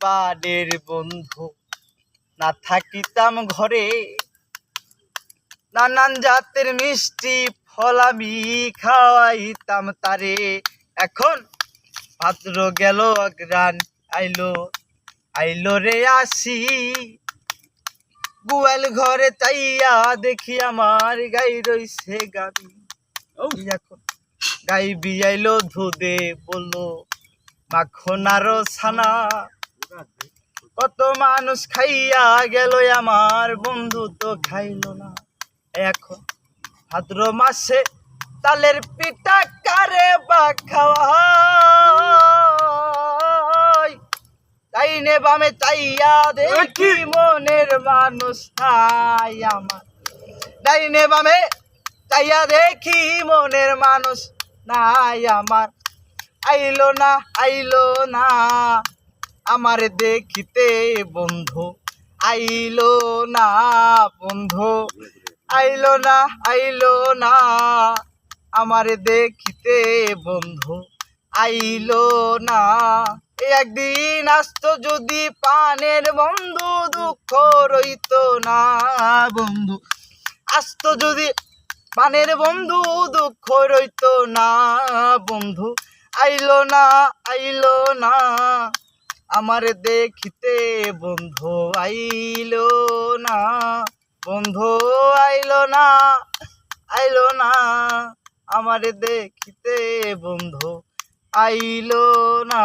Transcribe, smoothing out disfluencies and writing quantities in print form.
পানের বন্ধু না থাকিতাম ঘরে, নানান জাতের মিষ্টি ফল আমি খাওয়াইতাম তারে। এখন ভাদ্র গেল অগ্রাণ আইলো আইলো রে আসি, গোয়াল ঘরে চাইয়া দেখি আমার গাই রইছে গাবি। এখন গাই বিয়াইলো ধুদে বললো মাখন আরো ছানা, কত মানুষ খাইয়া গেল আমার বন্ধু তো খাইলো না। এখন ভাদ্র মাসে তালের পিঠা কারে বা খাওয়াই, তাইনে বামে চাইয়া দেখি মনের মানুষ নাই আমার, ডাইনে বামে চাইয়া দেখি মনের মানুষ নাই আমার। আইলো না আইলো না আমার দেখিতে বন্ধু, আইলো না বন্ধু, আইলো না আইলো না আমার দেখিতে বন্ধু, আইলো না। একদিন আসতো যদি পানের বন্ধু, দুঃখ রইতো না বন্ধু। আসতো যদি পানের বন্ধু, দুঃখ রইতো না বন্ধু। আইলো না আইলো না আমার দেখিতে বন্ধু, আইলো না বন্ধু, আইলো না আইলো না আমার দেখিতে বন্ধু, আইলো না।